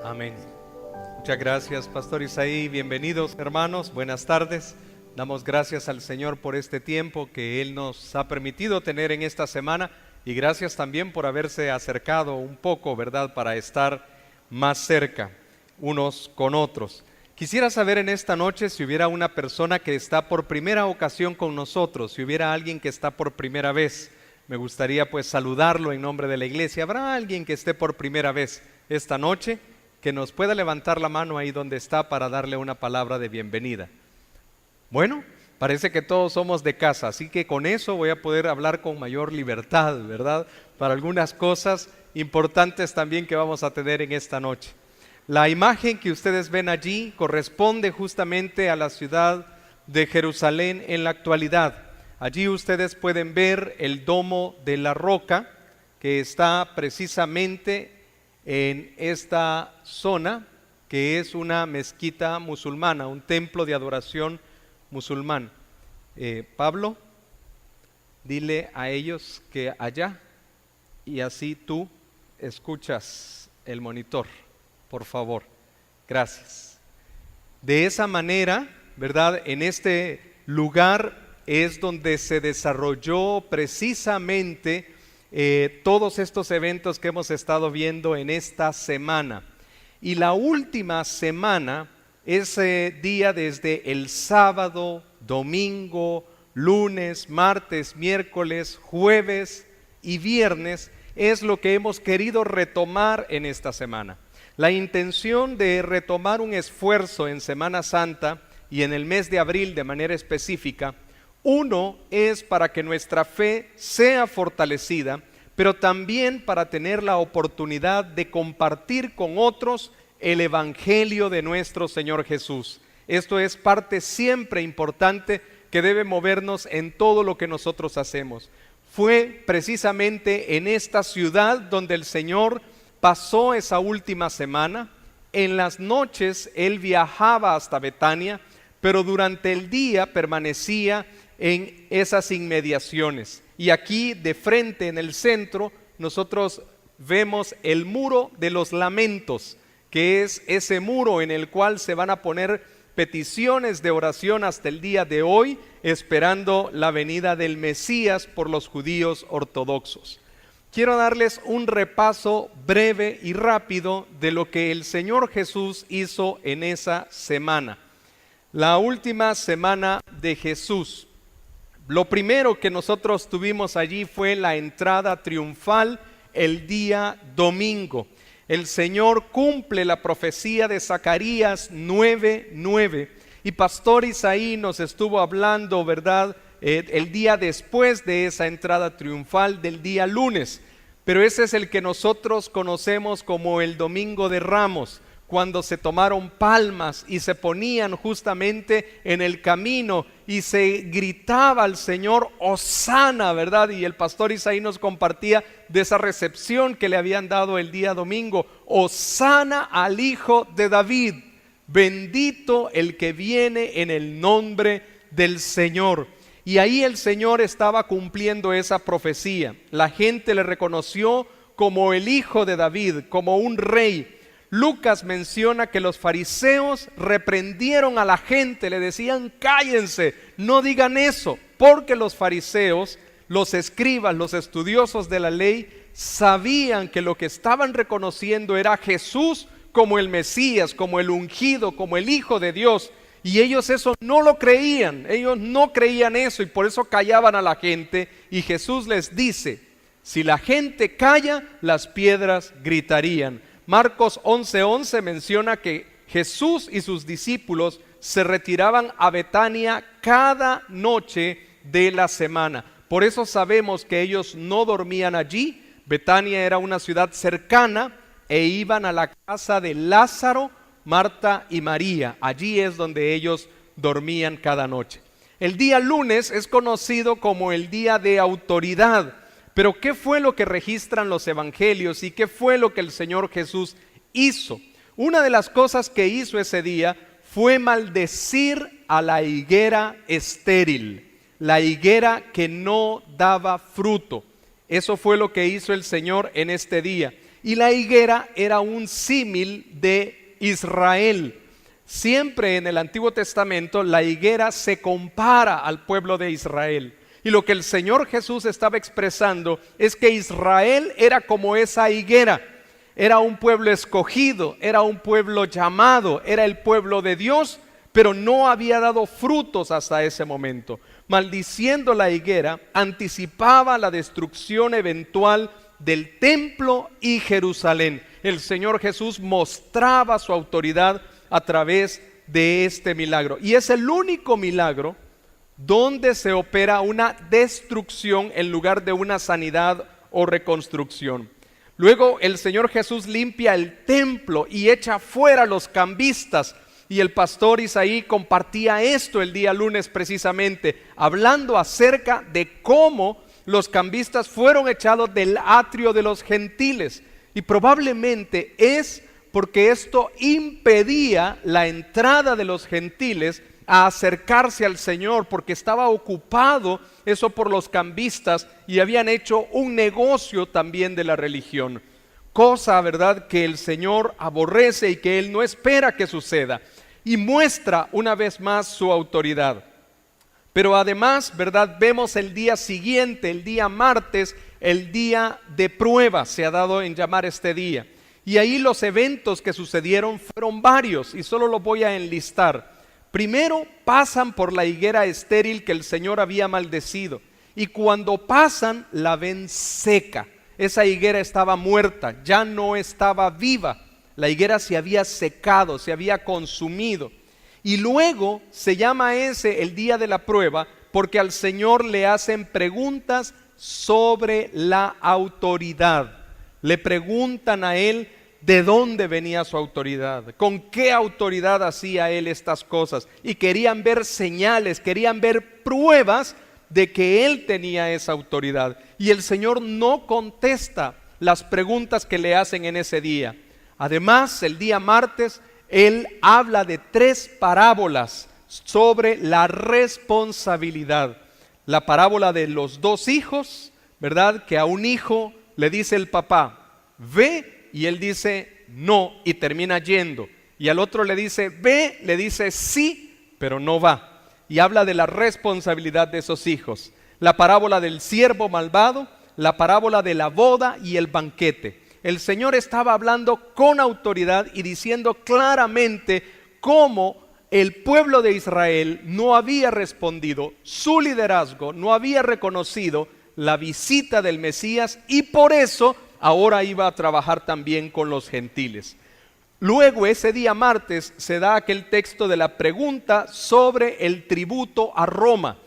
Amén. Muchas gracias, Pastor Isaí. Bienvenidos, hermanos. Buenas tardes. Damos gracias al Señor por este tiempo que Él nos ha permitido tener en esta semana, y gracias también por haberse acercado un poco, ¿verdad?, para estar más cerca unos con otros. Quisiera saber en esta noche si hubiera una persona que está por primera ocasión con nosotros, si hubiera alguien que está por primera vez. Me gustaría pues saludarlo en nombre de la iglesia. ¿Habrá alguien que esté por primera vez esta noche que nos pueda levantar la mano ahí donde está para darle una palabra de bienvenida? Bueno, parece que todos somos de casa, así que con eso voy a poder hablar con mayor libertad, ¿verdad? Para algunas cosas importantes también que vamos a tener en esta noche. La imagen que ustedes ven allí corresponde justamente a la ciudad de Jerusalén en la actualidad. Allí ustedes pueden ver el Domo de la Roca, que está precisamente en esta zona, que es una mezquita musulmana, un templo de adoración musulmán. Pablo, dile a ellos que allá, y así tú escuchas el monitor, por favor. Gracias. De esa manera, ¿verdad?, en este lugar es donde se desarrolló precisamente todos estos eventos que hemos estado viendo en esta semana. Y la última semana, ese día desde el sábado, domingo, lunes, martes, miércoles, jueves y viernes, es lo que hemos querido retomar en esta semana. La intención de retomar un esfuerzo en Semana Santa y en el mes de abril de manera específica, uno es para que nuestra fe sea fortalecida, pero también para tener la oportunidad de compartir con otros el Evangelio de nuestro Señor Jesús. Esto es parte siempre importante que debe movernos en todo lo que nosotros hacemos. Fue precisamente en esta ciudad donde el Señor pasó esa última semana. En las noches Él viajaba hasta Betania, pero durante el día permanecía en esas inmediaciones. Y aquí de frente en el centro nosotros vemos el muro de los lamentos, que es ese muro en el cual se van a poner peticiones de oración hasta el día de hoy, esperando la venida del Mesías por los judíos ortodoxos. Quiero darles un repaso breve y rápido de lo que el Señor Jesús hizo en esa semana. La última semana de Jesús. Lo primero que nosotros tuvimos allí fue la entrada triunfal el día domingo. El Señor cumple la profecía de Zacarías 9:9, y Pastor Isaí nos estuvo hablando, ¿verdad?, el día después de esa entrada triunfal del día lunes, pero ese es el que nosotros conocemos como el Domingo de Ramos, cuando se tomaron palmas y se ponían justamente en el camino y se gritaba al Señor Hosana, ¿verdad? Y el pastor Isaí nos compartía de esa recepción que le habían dado el día domingo. Hosana al Hijo de David, bendito el que viene en el nombre del Señor. Y ahí el Señor estaba cumpliendo esa profecía. La gente le reconoció como el Hijo de David, como un rey. Lucas menciona que los fariseos reprendieron a la gente, le decían: cállense, no digan eso, porque los fariseos, los escribas, los estudiosos de la ley, sabían que lo que estaban reconociendo era a Jesús como el Mesías, como el ungido, como el Hijo de Dios, y ellos eso no lo creían, ellos no creían eso, y por eso callaban a la gente. Y Jesús les dice: si la gente calla, las piedras gritarían. Marcos 11:11 menciona que Jesús y sus discípulos se retiraban a Betania cada noche de la semana. Por eso sabemos que ellos no dormían allí. Betania era una ciudad cercana e iban a la casa de Lázaro, Marta y María. Allí es donde ellos dormían cada noche. El día lunes es conocido como el día de autoridad. Pero ¿qué fue lo que registran los evangelios y qué fue lo que el Señor Jesús hizo? Una de las cosas que hizo ese día fue maldecir a la higuera estéril, la higuera que no daba fruto. Eso fue lo que hizo el Señor en este día. y la higuera era un símil de Israel. Siempre en el Antiguo Testamento la higuera se compara al pueblo de Israel. Y lo que el Señor Jesús estaba expresando es que Israel era como esa higuera. Era un pueblo escogido, era un pueblo llamado, era el pueblo de Dios, pero no había dado frutos hasta ese momento. Maldiciendo la higuera, anticipaba la destrucción eventual del templo y Jerusalén. El Señor Jesús mostraba su autoridad a través de este milagro. Y es el único milagro donde se opera una destrucción en lugar de una sanidad o reconstrucción. Luego el Señor Jesús limpia el templo y echa fuera a los cambistas. Y el pastor Isaí compartía esto el día lunes precisamente, hablando acerca de cómo los cambistas fueron echados del atrio de los gentiles. Y probablemente es porque esto impedía la entrada de los gentiles a acercarse al Señor, porque estaba ocupado eso por los cambistas y habían hecho un negocio también de la religión. Cosa, ¿verdad?, que el Señor aborrece y que Él no espera que suceda. Y muestra una vez más su autoridad. Pero además, ¿verdad?, vemos el día siguiente, el día martes, el día de prueba, se ha dado en llamar este día. Y ahí los eventos que sucedieron fueron varios y solo los voy a enlistar. Primero pasan por la higuera estéril que el Señor había maldecido. Y cuando pasan la ven seca. Esa higuera estaba muerta, ya no estaba viva. La higuera se había secado, se había consumido. Y luego se llama ese el día de la prueba porque al Señor le hacen preguntas sobre la autoridad. Le preguntan a Él de dónde venía su autoridad, con qué autoridad hacía Él estas cosas. Y querían ver señales, querían ver pruebas de que Él tenía esa autoridad. Y el Señor no contesta las preguntas que le hacen en ese día. Además, el día martes, Él habla de 3 parábolas sobre la responsabilidad. La parábola de los 2 hijos, ¿verdad? Que a un hijo le dice el papá, ve, y él dice no, y termina yendo. Y al otro le dice ve, le dice sí, pero no va. Y habla de la responsabilidad de esos hijos. La parábola del siervo malvado, la parábola de la boda y el banquete. El Señor estaba hablando con autoridad y diciendo claramente cómo el pueblo de Israel no había respondido, su liderazgo no había reconocido la visita del Mesías y por eso ahora iba a trabajar también con los gentiles. Luego ese día martes se da aquel texto de la pregunta sobre el tributo a Roma.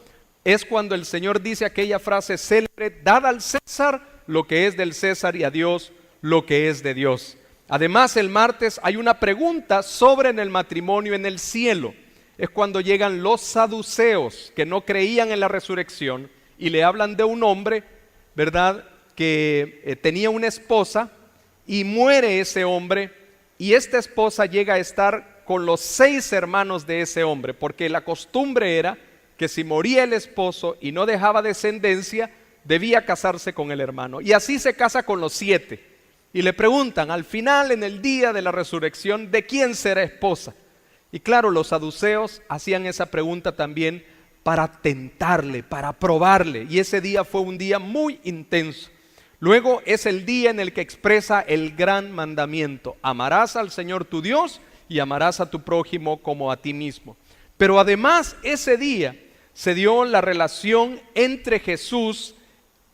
Es cuando el Señor dice aquella frase célebre, dad al César lo que es del César y a Dios lo que es de Dios. Además el martes hay una pregunta sobre en el matrimonio en el cielo. Es cuando llegan los saduceos que no creían en la resurrección y le hablan de un hombre, ¿verdad?, que tenía una esposa y muere ese hombre y esta esposa llega a estar con los 6 hermanos de ese hombre, porque la costumbre era que si moría el esposo y no dejaba descendencia, debía casarse con el hermano. Y así se casa con los 7. Y le preguntan al final, en el día de la resurrección, ¿de quién será esposa? Y claro, los saduceos hacían esa pregunta también para tentarle, para probarle. Y ese día fue un día muy intenso. Luego es el día en el que expresa el gran mandamiento. Amarás al Señor tu Dios y amarás a tu prójimo como a ti mismo. Pero además ese día se dio la relación entre Jesús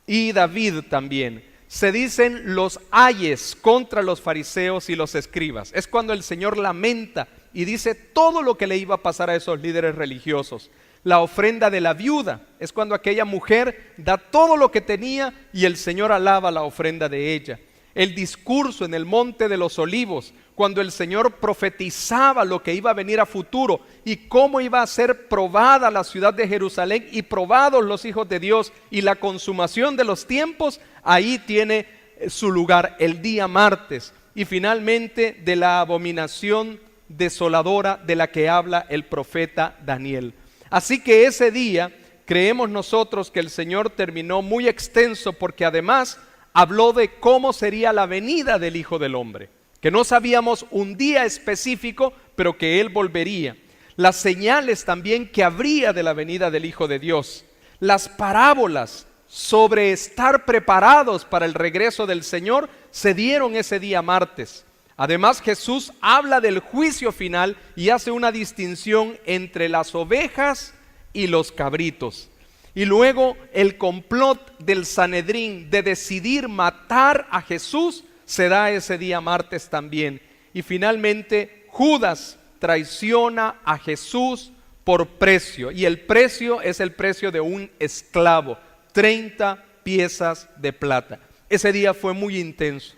y David también. Se dicen los ayes contra los fariseos y los escribas. Es cuando el Señor lamenta y dice todo lo que le iba a pasar a esos líderes religiosos. La ofrenda de la viuda es cuando aquella mujer da todo lo que tenía y el Señor alaba la ofrenda de ella. El discurso en el monte de los olivos, cuando el Señor profetizaba lo que iba a venir a futuro y cómo iba a ser probada la ciudad de Jerusalén y probados los hijos de Dios y la consumación de los tiempos, ahí tiene su lugar el día martes. Y finalmente de la abominación desoladora de la que habla el profeta Daniel. Así que ese día creemos nosotros que el Señor terminó muy extenso porque además habló de cómo sería la venida del Hijo del Hombre, que no sabíamos un día específico, pero que Él volvería. Las señales también que habría de la venida del Hijo de Dios. Las parábolas sobre estar preparados para el regreso del Señor se dieron ese día martes. Además, Jesús habla del juicio final y hace una distinción entre las ovejas y los cabritos. Y luego el complot del Sanedrín de decidir matar a Jesús se da ese día martes también. Y finalmente Judas traiciona a Jesús por precio. Y el precio es el precio de un esclavo, 30 piezas de plata. Ese día fue muy intenso.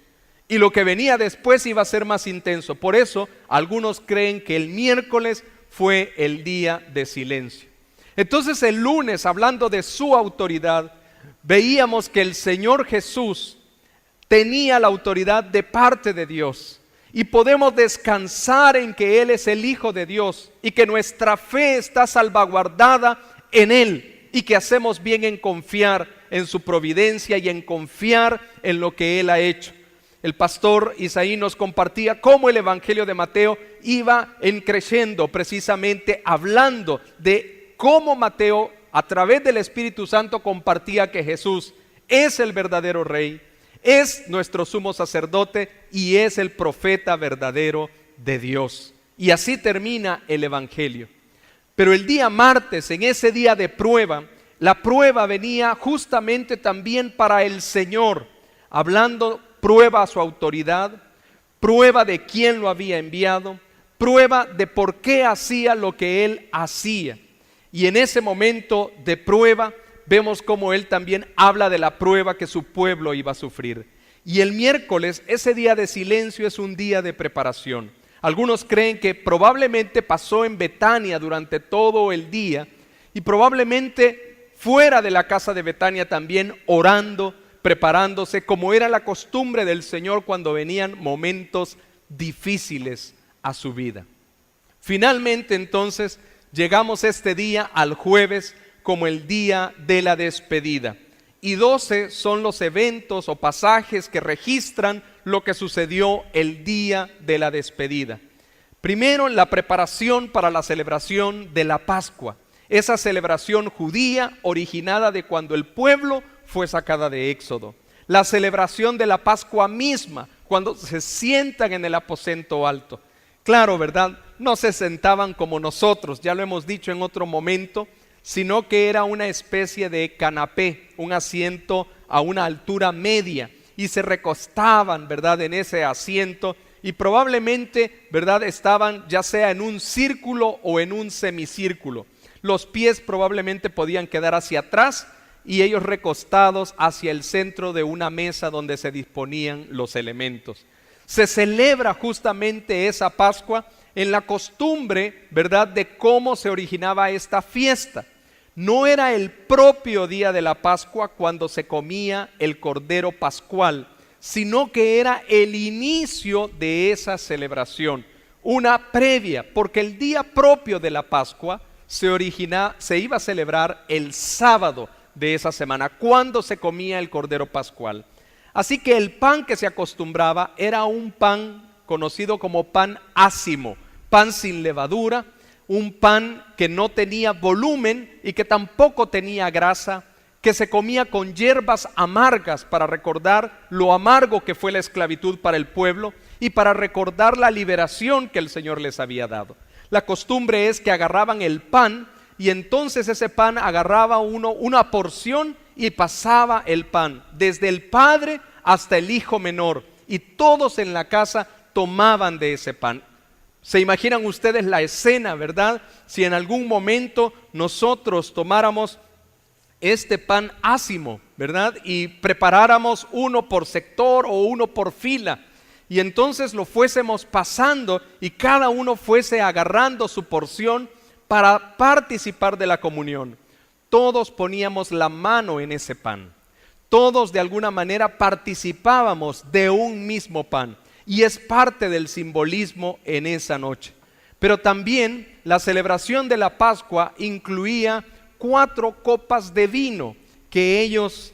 Y lo que venía después iba a ser más intenso. Por eso algunos creen que el miércoles fue el día de silencio. Entonces el lunes, hablando de su autoridad, veíamos que el Señor Jesús tenía la autoridad de parte de Dios. Y podemos descansar en que Él es el Hijo de Dios y que nuestra fe está salvaguardada en Él. Y que hacemos bien en confiar en su providencia y en confiar en lo que Él ha hecho. El pastor Isaí nos compartía cómo el Evangelio de Mateo iba creciendo, precisamente hablando de cómo Mateo a través del Espíritu Santo compartía que Jesús es el verdadero Rey, es nuestro sumo sacerdote y es el profeta verdadero de Dios. Y así termina el Evangelio. Pero el día martes, en ese día de prueba, la prueba venía justamente también para el Señor, hablando prueba a su autoridad, prueba de quién lo había enviado, prueba de por qué hacía lo que Él hacía. Y en ese momento de prueba vemos cómo Él también habla de la prueba que su pueblo iba a sufrir. Y el miércoles, ese día de silencio, es un día de preparación. Algunos creen que probablemente pasó en Betania durante todo el día y probablemente fuera de la casa de Betania también orando, preparándose, como era la costumbre del Señor cuando venían momentos difíciles a su vida. Finalmente entonces llegamos este día al jueves como el día de la despedida. Y 12 son los eventos o pasajes que registran lo que sucedió el día de la despedida. Primero, la preparación para la celebración de la Pascua. Esa celebración judía originada de cuando el pueblo fue sacada de Éxodo. La celebración de la Pascua misma, cuando se sientan en el aposento alto. Claro, ¿verdad? No se sentaban como nosotros, ya lo hemos dicho en otro momento, sino que era una especie de canapé, un asiento a una altura media, y se recostaban, ¿verdad?, en ese asiento, y probablemente, ¿verdad?, estaban ya sea en un círculo o en un semicírculo. Los pies probablemente podían quedar hacia atrás, y ellos recostados hacia el centro de una mesa donde se disponían los elementos. Se celebra justamente esa Pascua en la costumbre, ¿verdad?, de cómo se originaba esta fiesta. No era el propio día de la Pascua cuando se comía el cordero pascual, sino que era el inicio de esa celebración, una previa, porque el día propio de la Pascua se iba a celebrar el sábado de esa semana, cuando se comía el cordero pascual. Así que el pan que se acostumbraba era un pan conocido como pan ácimo, pan sin levadura, un pan que no tenía volumen y que tampoco tenía grasa, que se comía con hierbas amargas para recordar lo amargo que fue la esclavitud para el pueblo y para recordar la liberación que el Señor les había dado. La costumbre es que agarraban el pan y entonces ese pan agarraba una porción y pasaba el pan, desde el padre hasta el hijo menor, y todos en la casa tomaban de ese pan. ¿Se imaginan ustedes la escena, verdad? Si en algún momento nosotros tomáramos este pan ácimo, ¿verdad?, y preparáramos uno por sector o uno por fila, y entonces lo fuésemos pasando y cada uno fuese agarrando su porción para participar de la comunión. Todos poníamos la mano en ese pan. Todos de alguna manera participábamos de un mismo pan. Y es parte del simbolismo en esa noche. Pero también la celebración de la Pascua incluía 4 copas de vino que ellos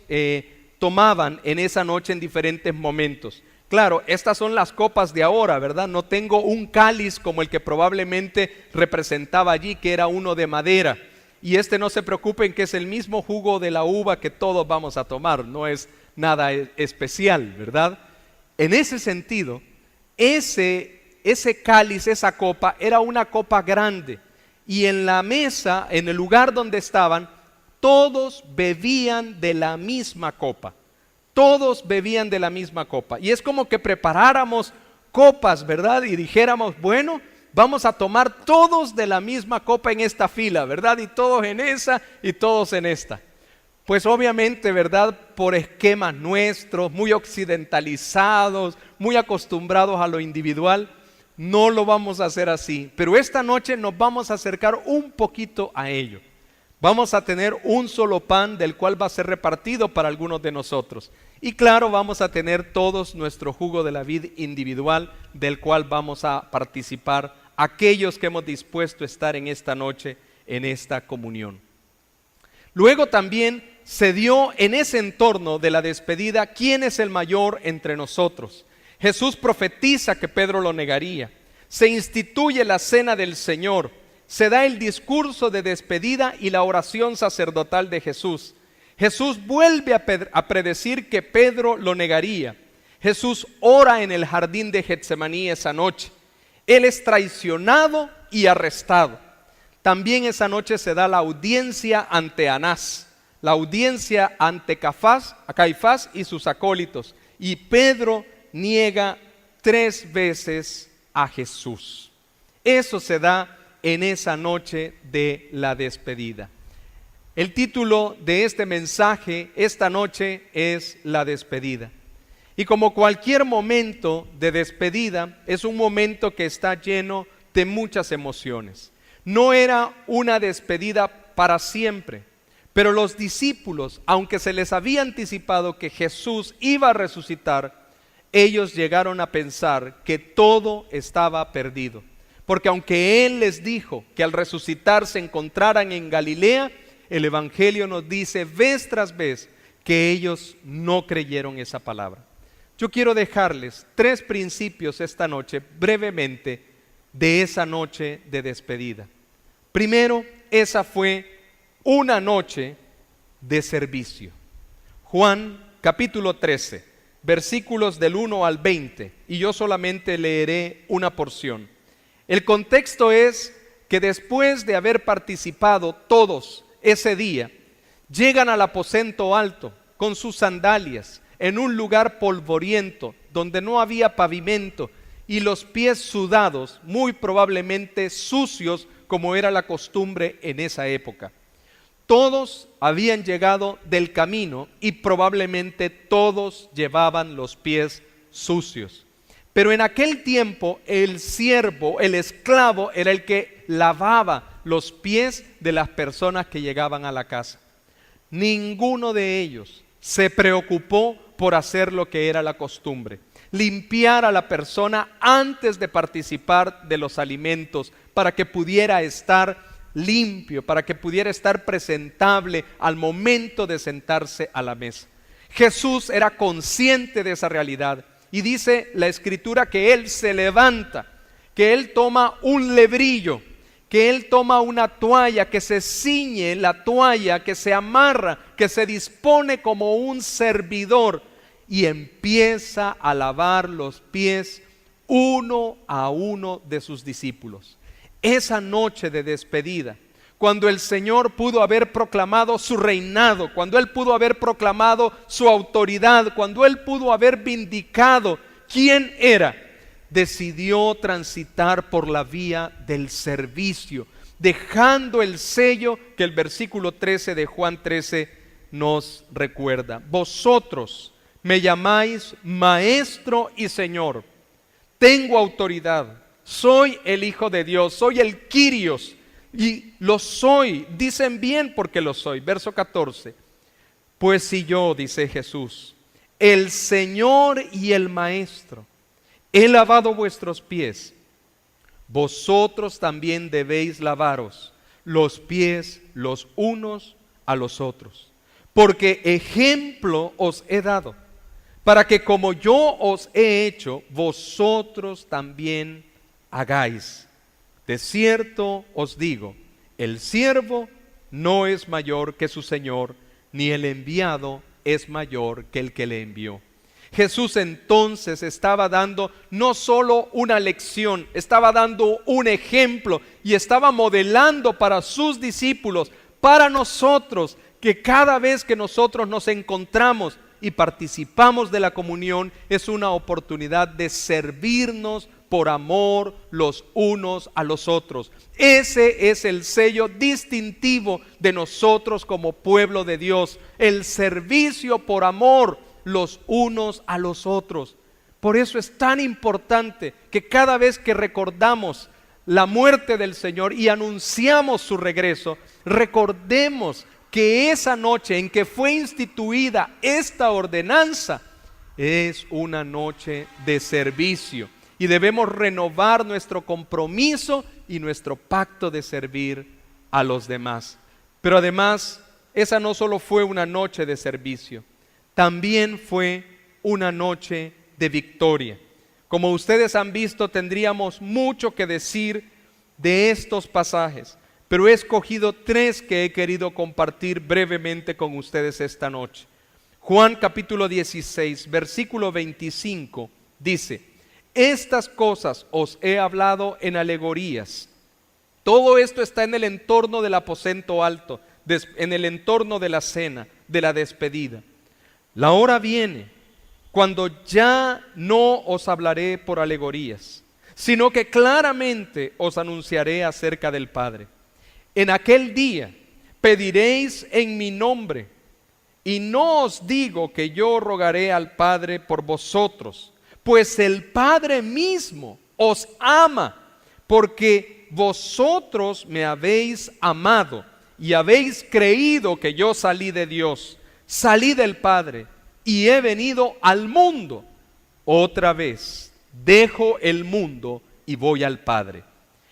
tomaban en esa noche en diferentes momentos. Claro, estas son las copas de ahora, ¿verdad? No tengo un cáliz como el que probablemente representaba allí, que era uno de madera. Y no se preocupen, que es el mismo jugo de la uva que todos vamos a tomar, no es nada especial, ¿verdad? En ese sentido, ese cáliz, esa copa, era una copa grande. Y en la mesa, en el lugar donde estaban, todos bebían de la misma copa. Todos bebían de la misma copa. Y es como que preparáramos copas, ¿verdad? Y dijéramos, bueno, vamos a tomar todos de la misma copa en esta fila, ¿verdad? Y todos en esa y todos en esta. Pues obviamente, ¿verdad? Por esquemas nuestros, muy occidentalizados, muy acostumbrados a lo individual, no lo vamos a hacer así. Pero esta noche nos vamos a acercar un poquito a ello. Vamos a tener un solo pan del cual va a ser repartido para algunos de nosotros. Y claro, vamos a tener todos nuestro jugo de la vid individual del cual vamos a participar aquellos que hemos dispuesto a estar en esta noche, en esta comunión. Luego también se dio en ese entorno de la despedida quién es el mayor entre nosotros. Jesús profetiza que Pedro lo negaría. Se instituye la cena del Señor. Se da el discurso de despedida y la oración sacerdotal de Jesús. Jesús vuelve a predecir que Pedro lo negaría. Jesús ora en el jardín de Getsemaní esa noche. Él es traicionado y arrestado. También esa noche se da la audiencia ante Anás, la audiencia ante Caifás y sus acólitos. Y Pedro niega 3 veces a Jesús. Eso se da en esa noche de la despedida. El título de este mensaje esta noche es La despedida. Y como cualquier momento de despedida, es un momento que está lleno de muchas emociones. No era una despedida para siempre, pero los discípulos, aunque se les había anticipado que Jesús iba a resucitar, ellos llegaron a pensar que todo estaba perdido. Porque aunque Él les dijo que al resucitar se encontraran en Galilea, el Evangelio nos dice vez tras vez que ellos no creyeron esa palabra. Yo quiero dejarles 3 principios esta noche, brevemente, de esa noche de despedida. Primero, esa fue una noche de servicio. Juan capítulo 13, versículos del 1 al 20, y yo solamente leeré una porción. El contexto es que después de haber participado todos ese día, llegan al aposento alto con sus sandalias en un lugar polvoriento donde no había pavimento y los pies sudados, muy probablemente sucios como era la costumbre en esa época. Todos habían llegado del camino y probablemente todos llevaban los pies sucios. Pero en aquel tiempo el siervo, el esclavo, era el que lavaba los pies de las personas que llegaban a la casa. Ninguno de ellos se preocupó por hacer lo que era la costumbre, limpiar a la persona antes de participar de los alimentos para que pudiera estar limpio, para que pudiera estar presentable al momento de sentarse a la mesa. Jesús era consciente de esa realidad. Y dice la Escritura que Él se levanta, que Él toma un lebrillo, que Él toma una toalla, que se ciñe la toalla, que se amarra, que se dispone como un servidor y empieza a lavar los pies uno a uno de sus discípulos. Esa noche de despedida, cuando el Señor pudo haber proclamado su reinado, cuando Él pudo haber proclamado su autoridad, cuando Él pudo haber vindicado quién era, decidió transitar por la vía del servicio, dejando el sello que el versículo 13 de Juan 13 nos recuerda. Vosotros me llamáis Maestro y Señor, tengo autoridad, soy el Hijo de Dios, soy el Kyrios, y lo soy, dicen bien porque lo soy. Verso 14, pues si yo, dice Jesús, el Señor y el Maestro, he lavado vuestros pies, vosotros también debéis lavaros los pies los unos a los otros. porque ejemplo os he dado, para que como yo os he hecho, vosotros también hagáis. De cierto os digo, el siervo no es mayor que su Señor, ni el enviado es mayor que el que le envió. Jesús entonces estaba dando no solo una lección, estaba dando un ejemplo y estaba modelando para sus discípulos, para nosotros, que cada vez que nosotros nos encontramos y participamos de la comunión, es una oportunidad de servirnos por amor los unos a los otros. Ese es el sello distintivo de nosotros como pueblo de Dios, el servicio por amor los unos a los otros. Por eso es tan importante que cada vez que recordamos la muerte del Señor y anunciamos su regreso, recordemos que esa noche en que fue instituida esta ordenanza es una noche de servicio y debemos renovar nuestro compromiso y nuestro pacto de servir a los demás. Pero además, esa no solo fue una noche de servicio, también fue una noche de victoria. Como ustedes han visto, tendríamos mucho que decir de estos pasajes, pero he escogido 3 que he querido compartir brevemente con ustedes esta noche. Juan capítulo 16, versículo 25 dice: estas cosas os he hablado en alegorías. Todo esto está en el entorno del aposento alto, en el entorno de la cena, de la despedida. La hora viene cuando ya no os hablaré por alegorías, sino que claramente os anunciaré acerca del Padre. En aquel día pediréis en mi nombre, y no os digo que yo rogaré al Padre por vosotros, pues el Padre mismo os ama, porque vosotros me habéis amado y habéis creído que yo salí de Dios, salí del Padre y he venido al mundo. Otra vez dejo el mundo y voy al Padre.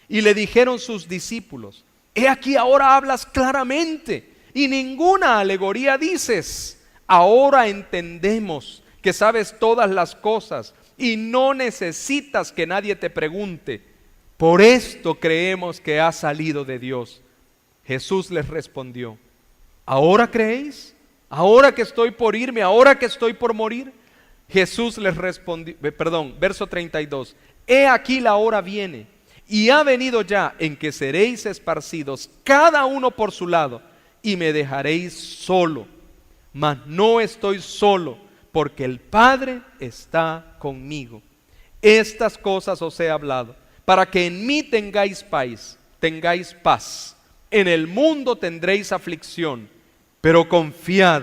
Y le dijeron sus discípulos: he aquí ahora hablas claramente y ninguna alegoría dices. Ahora entendemos que sabes todas las cosas y no necesitas que nadie te pregunte. Por esto creemos que has salido de Dios. Jesús les respondió: ¿ahora creéis? ¿Ahora que estoy por irme? ¿Ahora que estoy por morir? Jesús les respondió, verso 32. He aquí la hora viene y ha venido ya en que seréis esparcidos cada uno por su lado y me dejaréis solo. Mas no estoy solo, porque el Padre está conmigo. Estas cosas os he hablado, para que en mí tengáis paz. En el mundo tendréis aflicción, pero confiad,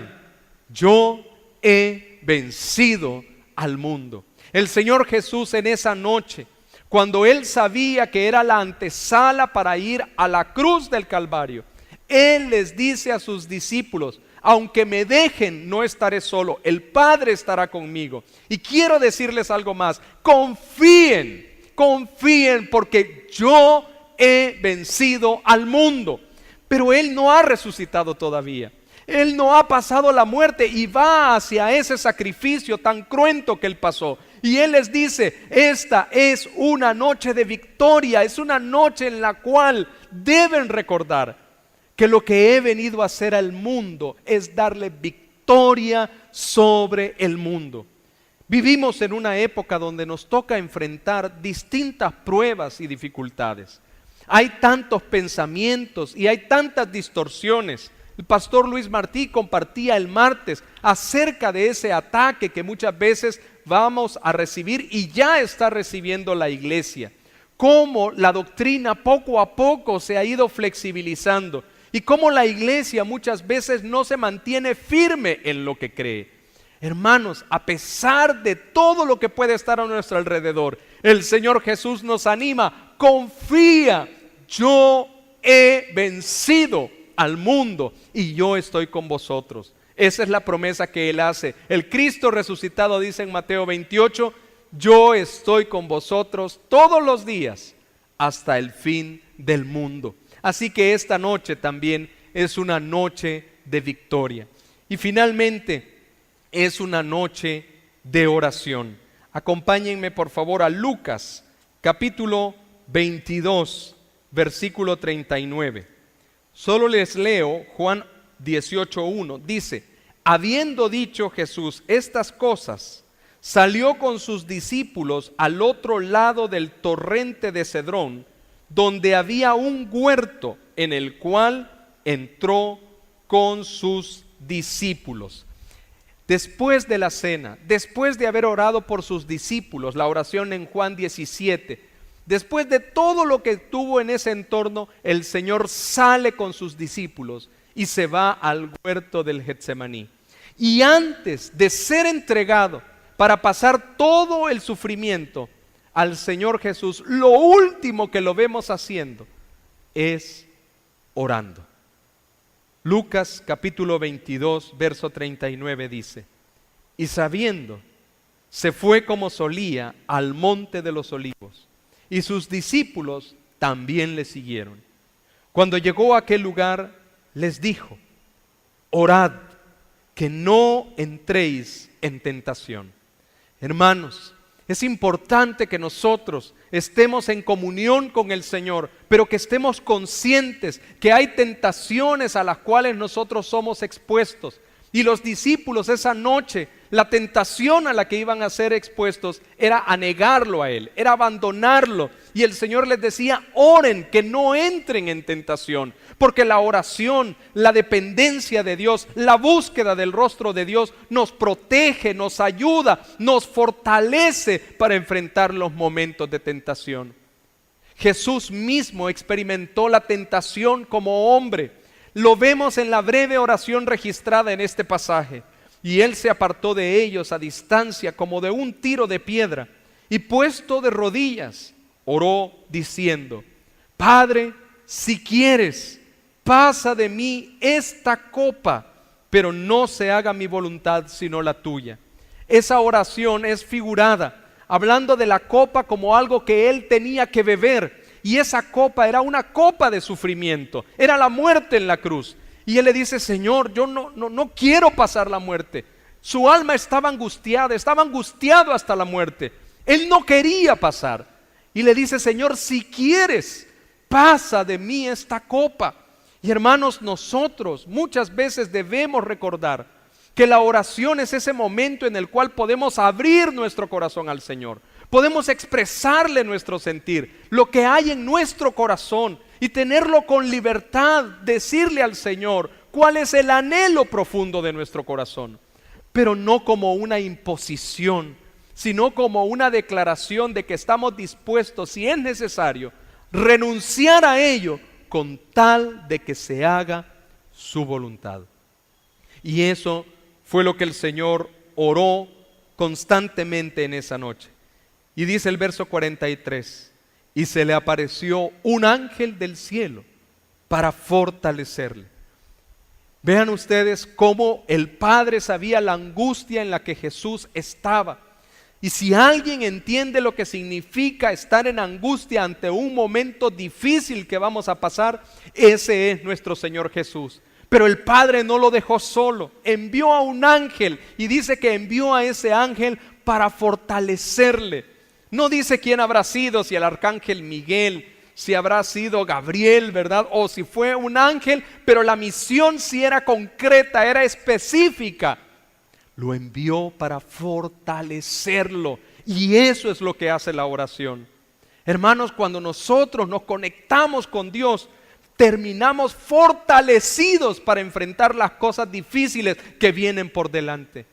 yo he vencido al mundo. El Señor Jesús en esa noche, cuando Él sabía que era la antesala para ir a la cruz del Calvario, Él les dice a sus discípulos: aunque me dejen, no estaré solo, el Padre estará conmigo. Y quiero decirles algo más: confíen porque yo he vencido al mundo. Pero Él no ha resucitado todavía. Él no ha pasado la muerte y va hacia ese sacrificio tan cruento que Él pasó. Y Él les dice: esta es una noche de victoria, es una noche en la cual deben recordar que lo que he venido a hacer al mundo es darle victoria sobre el mundo. Vivimos en una época donde nos toca enfrentar distintas pruebas y dificultades. Hay tantos pensamientos y hay tantas distorsiones. El pastor Luis Martí compartía el martes acerca de ese ataque que muchas veces vamos a recibir y ya está recibiendo la iglesia. Cómo la doctrina poco a poco se ha ido flexibilizando y cómo la iglesia muchas veces no se mantiene firme en lo que cree. Hermanos, a pesar de todo lo que puede estar a nuestro alrededor, el Señor Jesús nos anima: confía, yo he vencido al mundo y yo estoy con vosotros. Esa es la promesa que Él hace. El Cristo resucitado dice en Mateo 28: yo estoy con vosotros todos los días hasta el fin del mundo. Así que esta noche también es una noche de victoria. Y finalmente, es una noche de oración. Acompáñenme por favor a Lucas, capítulo 22, versículo 39. Solo les leo Juan 18:1. Dice: habiendo dicho Jesús estas cosas, salió con sus discípulos al otro lado del torrente de Cedrón, donde había un huerto en el cual entró con sus discípulos. Después de la cena, después de haber orado por sus discípulos, la oración en Juan 17, después de todo lo que tuvo en ese entorno, el Señor sale con sus discípulos y se va al huerto del Getsemaní. Y antes de ser entregado para pasar todo el sufrimiento al Señor Jesús, lo último que lo vemos haciendo es orando. Lucas capítulo 22, verso 39 dice: y sabiendo, se fue como solía al monte de los olivos, y sus discípulos también le siguieron. Cuando llegó a aquel lugar, les dijo: orad, que no entréis en tentación. Hermanos, es importante que nosotros estemos en comunión con el Señor, pero que estemos conscientes que hay tentaciones a las cuales nosotros somos expuestos. Y los discípulos esa noche, la tentación a la que iban a ser expuestos era a negarlo a Él, era abandonarlo. Y el Señor les decía: oren, que no entren en tentación. Porque la oración, la dependencia de Dios, la búsqueda del rostro de Dios nos protege, nos ayuda, nos fortalece para enfrentar los momentos de tentación. Jesús mismo experimentó la tentación como hombre. Lo vemos en la breve oración registrada en este pasaje. Y Él se apartó de ellos a distancia como de un tiro de piedra, y puesto de rodillas, oró diciendo: Padre, si quieres, pasa de mí esta copa, pero no se haga mi voluntad sino la tuya. Esa oración es figurada, hablando de la copa como algo que Él tenía que beber. Y esa copa era una copa de sufrimiento, era la muerte en la cruz. Y Él le dice: Señor, yo no quiero pasar la muerte. Su alma estaba angustiada, estaba angustiado hasta la muerte. Él no quería pasar. Y le dice: Señor, si quieres, pasa de mí esta copa. Y hermanos, nosotros muchas veces debemos recordar que la oración es ese momento en el cual podemos abrir nuestro corazón al Señor. Podemos expresarle nuestro sentir, lo que hay en nuestro corazón, y tenerlo con libertad, decirle al Señor cuál es el anhelo profundo de nuestro corazón. Pero no como una imposición, sino como una declaración de que estamos dispuestos, si es necesario, renunciar a ello con tal de que se haga su voluntad. Y eso fue lo que el Señor oró constantemente en esa noche. Y dice el verso 43: y se le apareció un ángel del cielo para fortalecerle. Vean ustedes cómo el Padre sabía la angustia en la que Jesús estaba. Y si alguien entiende lo que significa estar en angustia ante un momento difícil que vamos a pasar, ese es nuestro Señor Jesús. Pero el Padre no lo dejó solo, envió a un ángel, y dice que envió a ese ángel para fortalecerle. No dice quién habrá sido, si el arcángel Miguel, si habrá sido Gabriel, ¿verdad? O si fue un ángel, pero la misión sí era concreta, era específica. Lo envió para fortalecerlo, y eso es lo que hace la oración. Hermanos, cuando nosotros nos conectamos con Dios, terminamos fortalecidos para enfrentar las cosas difíciles que vienen por delante.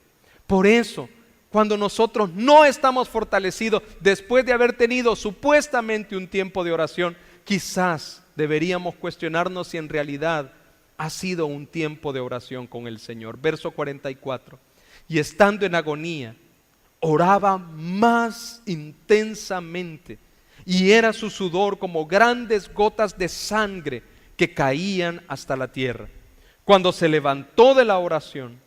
Por eso, cuando nosotros no estamos fortalecidos, después de haber tenido supuestamente un tiempo de oración, quizás deberíamos cuestionarnos si en realidad ha sido un tiempo de oración con el Señor. Verso 44. Y estando en agonía, oraba más intensamente, y era su sudor como grandes gotas de sangre que caían hasta la tierra. Cuando se levantó de la oración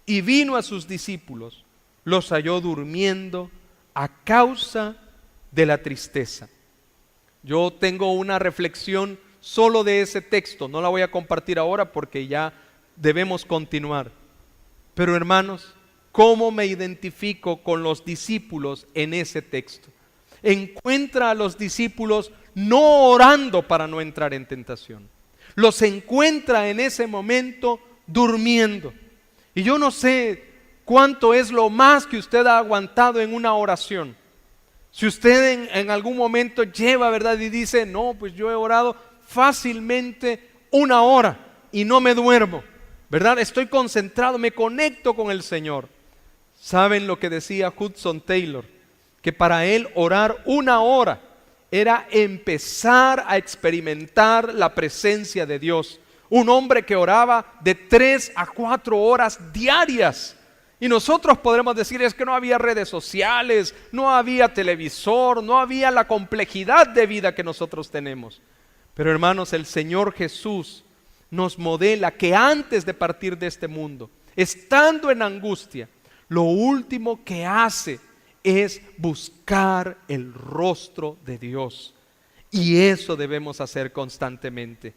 y vino a sus discípulos, los halló durmiendo a causa de la tristeza. Yo tengo una reflexión solo de ese texto, no la voy a compartir ahora porque ya debemos continuar. Pero hermanos, ¿cómo me identifico con los discípulos en ese texto? Encuentra a los discípulos no orando para no entrar en tentación. Los encuentra en ese momento durmiendo. Y yo no sé cuánto es lo más que usted ha aguantado en una oración. Si usted en algún momento lleva, ¿verdad? Y dice, no, pues yo he orado fácilmente 1 hora y no me duermo, ¿verdad? Estoy concentrado, me conecto con el Señor. ¿Saben lo que decía Hudson Taylor? Que para él orar 1 hora era empezar a experimentar la presencia de Dios. Un hombre que oraba de 3 a 4 horas diarias. Y nosotros podremos decir, es que no había redes sociales, no había televisor, no había la complejidad de vida que nosotros tenemos. Pero hermanos, el Señor Jesús nos modela que antes de partir de este mundo, estando en angustia, lo último que hace es buscar el rostro de Dios. Y eso debemos hacer constantemente.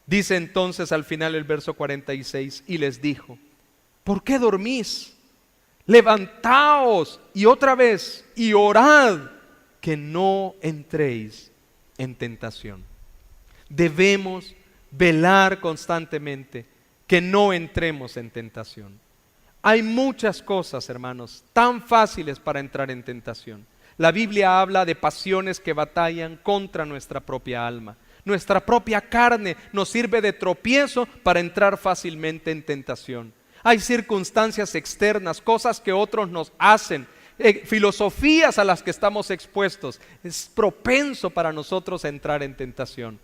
Dice entonces al final el verso 46, y les dijo, ¿por qué dormís? Levantaos y otra vez y orad, que no entréis en tentación. Debemos velar constantemente que no entremos en tentación. Hay muchas cosas, hermanos, tan fáciles para entrar en tentación. La Biblia habla de pasiones que batallan contra nuestra propia alma. Nuestra propia carne nos sirve de tropiezo para entrar fácilmente en tentación. Hay circunstancias externas, cosas que otros nos hacen, filosofías a las que estamos expuestos. Es propenso para nosotros entrar en tentación.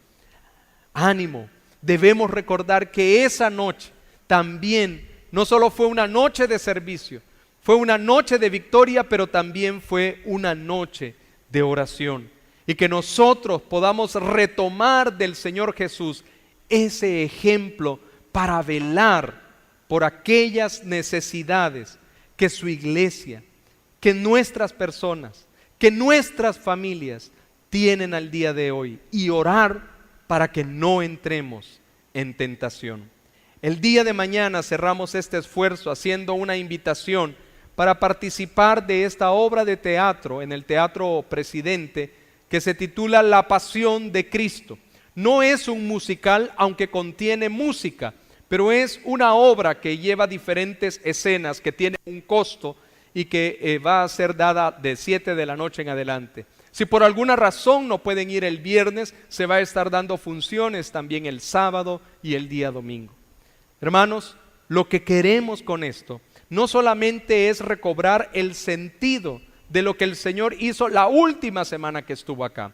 Ánimo, debemos recordar que esa noche también no solo fue una noche de servicio, fue una noche de victoria, pero también fue una noche de oración. Y que nosotros podamos retomar del Señor Jesús ese ejemplo para velar por aquellas necesidades que su iglesia, que nuestras personas, que nuestras familias tienen al día de hoy, y orar para que no entremos en tentación. El día de mañana cerramos este esfuerzo haciendo una invitación para participar de esta obra de teatro en el Teatro Presidente que se titula La Pasión de Cristo. No es un musical, aunque contiene música, pero es una obra que lleva diferentes escenas, que tiene un costo y que va a ser dada de 7 de la noche en adelante. Si por alguna razón no pueden ir el viernes, se va a estar dando funciones también el sábado y el día domingo. Hermanos, lo que queremos con esto no solamente es recobrar el sentido de lo que el Señor hizo la última semana que estuvo acá,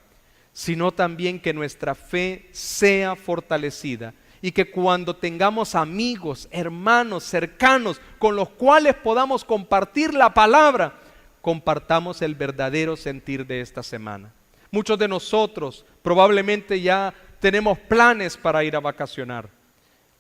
sino también que nuestra fe sea fortalecida y que cuando tengamos amigos, hermanos, cercanos, con los cuales podamos compartir la palabra, compartamos el verdadero sentir de esta semana. Muchos de nosotros probablemente ya tenemos planes para ir a vacacionar,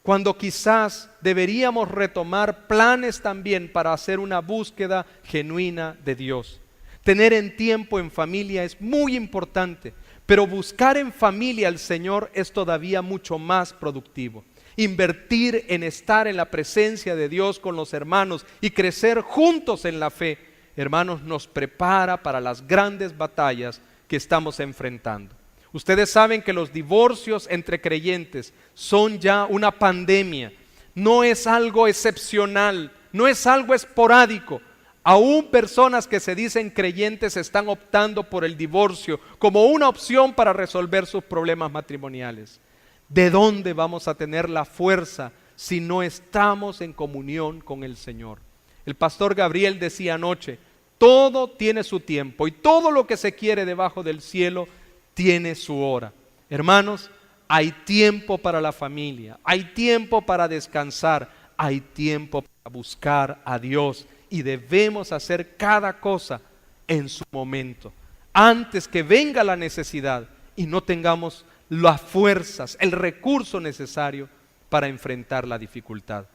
cuando quizás deberíamos retomar planes también para hacer una búsqueda genuina de Dios. Tener en tiempo en familia es muy importante, pero buscar en familia al Señor es todavía mucho más productivo. Invertir en estar en la presencia de Dios con los hermanos y crecer juntos en la fe, hermanos, nos prepara para las grandes batallas que estamos enfrentando. Ustedes saben que los divorcios entre creyentes son ya una pandemia. No es algo excepcional, no es algo esporádico. Aún personas que se dicen creyentes están optando por el divorcio como una opción para resolver sus problemas matrimoniales. ¿De dónde vamos a tener la fuerza si no estamos en comunión con el Señor? El pastor Gabriel decía anoche, todo tiene su tiempo y todo lo que se quiere debajo del cielo tiene su hora. Hermanos, hay tiempo para la familia, hay tiempo para descansar, hay tiempo para buscar a Dios. Y debemos hacer cada cosa en su momento, antes que venga la necesidad y no tengamos las fuerzas, el recurso necesario para enfrentar la dificultad.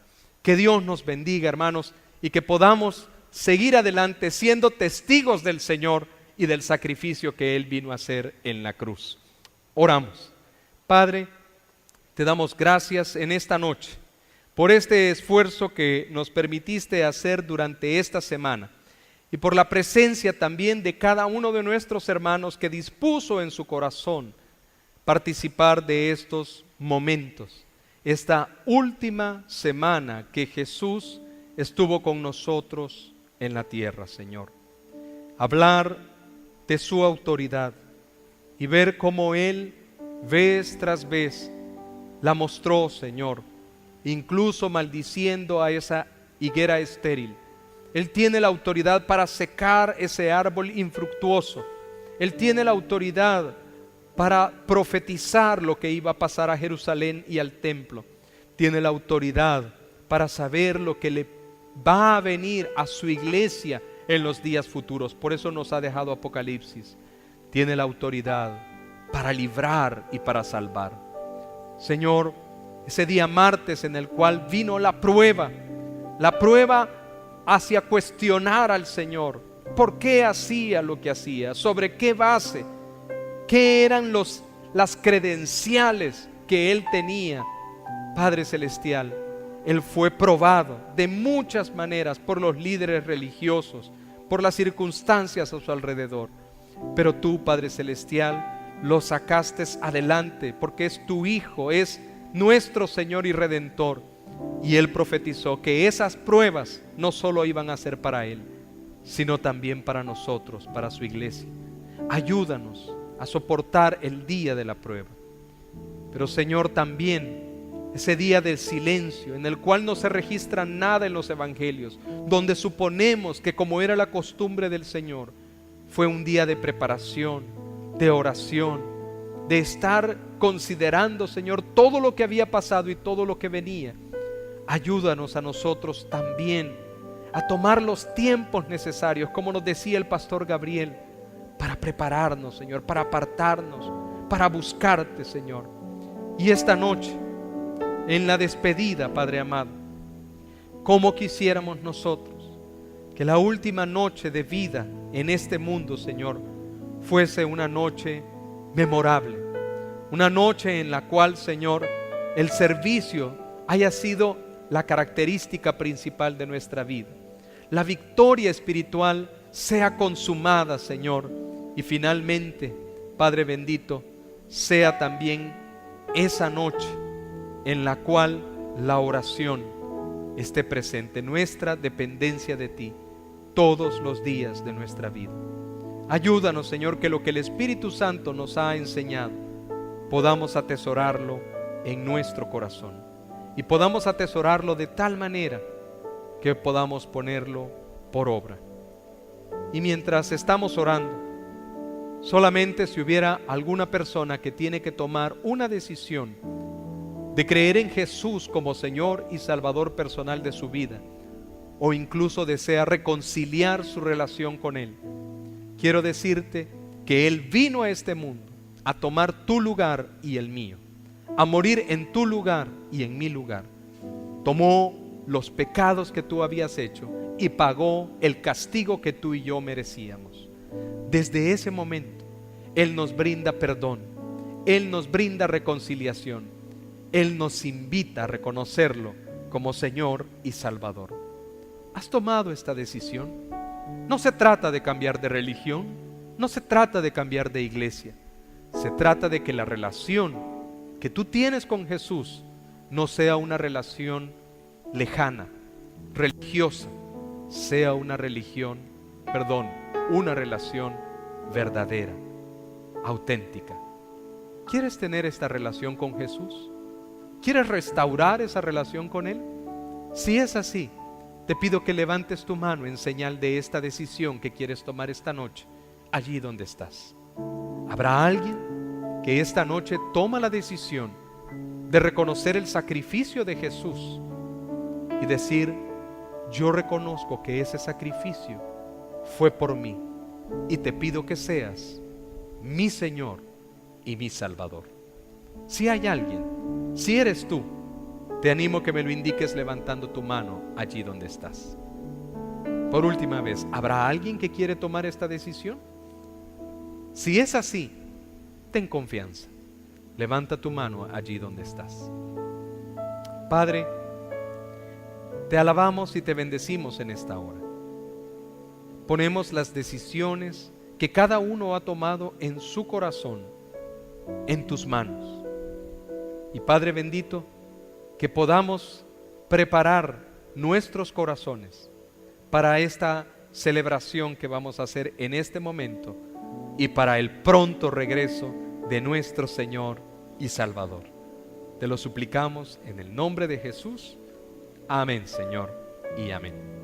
Que Dios nos bendiga, hermanos, y que podamos seguir adelante siendo testigos del Señor y del sacrificio que Él vino a hacer en la cruz. Oramos. Padre, te damos gracias en esta noche por este esfuerzo que nos permitiste hacer durante esta semana y por la presencia también de cada uno de nuestros hermanos que dispuso en su corazón participar de estos momentos, esta última semana que Jesús estuvo con nosotros en la tierra, Señor. Hablar de su autoridad y ver cómo Él vez tras vez la mostró, Señor, incluso maldiciendo a esa higuera estéril. Él tiene la autoridad para secar ese árbol infructuoso. Él tiene la autoridad para profetizar lo que iba a pasar a Jerusalén y al templo. Tiene la autoridad para saber lo que le va a venir a su iglesia en los días futuros. Por eso nos ha dejado Apocalipsis. Tiene la autoridad para librar y para salvar. Señor, ese día martes en el cual vino la prueba hacia cuestionar al Señor. ¿Por qué hacía lo que hacía? ¿Sobre qué base? ¿Qué eran las credenciales que Él tenía? Padre Celestial, Él fue probado de muchas maneras por los líderes religiosos, por las circunstancias a su alrededor. Pero tú, Padre Celestial, lo sacaste adelante porque es tu Hijo, es nuestro Señor y Redentor. Y Él profetizó que esas pruebas no solo iban a ser para Él, sino también para nosotros, para su iglesia. Ayúdanos a soportar el día de la prueba. Pero Señor, también ese día del silencio en el cual no se registra nada en los evangelios, donde suponemos que, como era la costumbre del Señor, fue un día de preparación, de oración, de estar considerando, Señor, todo lo que había pasado y todo lo que venía. Ayúdanos a nosotros también a tomar los tiempos necesarios, como nos decía el pastor Gabriel, para prepararnos, Señor, para apartarnos, para buscarte, Señor. Y esta noche, en la despedida, Padre amado, cómo quisiéramos nosotros que la última noche de vida en este mundo, Señor, fuese una noche memorable, una noche en la cual, Señor, el servicio haya sido la característica principal de nuestra vida. La victoria espiritual sea consumada, Señor, y finalmente, Padre bendito, sea también esa noche en la cual la oración esté presente, nuestra dependencia de ti todos los días de nuestra vida. Ayúdanos, Señor, que lo que el Espíritu Santo nos ha enseñado podamos atesorarlo en nuestro corazón y podamos atesorarlo de tal manera que podamos ponerlo por obra. Y mientras estamos orando, solamente si hubiera alguna persona que tiene que tomar una decisión de creer en Jesús como Señor y Salvador personal de su vida, o incluso desea reconciliar su relación con Él, quiero decirte que Él vino a este mundo a tomar tu lugar y el mío, a morir en tu lugar y en mi lugar. Tomó los pecados que tú habías hecho y pagó el castigo que tú y yo merecíamos. Desde ese momento, Él nos brinda perdón, Él nos brinda reconciliación, Él nos invita a reconocerlo como Señor y Salvador. ¿Has tomado esta decisión? No se trata de cambiar de religión, no se trata de cambiar de iglesia. Se trata de que la relación que tú tienes con Jesús no sea una relación lejana, religiosa, sea una relación verdadera, auténtica. ¿Quieres tener esta relación con Jesús? ¿Quieres restaurar esa relación con Él? Si es así, te pido que levantes tu mano en señal de esta decisión que quieres tomar esta noche, allí donde estás. ¿Habrá alguien que esta noche toma la decisión de reconocer el sacrificio de Jesús y decir: yo reconozco que ese sacrificio fue por mí y te pido que seas mi Señor y mi Salvador? Si hay alguien, si eres tú, te animo que me lo indiques levantando tu mano allí donde estás. Por última vez, ¿habrá alguien que quiere tomar esta decisión? Si es así, ten confianza. Levanta tu mano allí donde estás. Padre, Te alabamos y te bendecimos en esta hora. Ponemos las decisiones que cada uno ha tomado en su corazón en tus manos. Y Padre bendito, que podamos preparar nuestros corazones para esta celebración que vamos a hacer en este momento y para el pronto regreso de nuestro Señor y Salvador. Te lo suplicamos en el nombre de Jesús. Amén, Señor, y amén.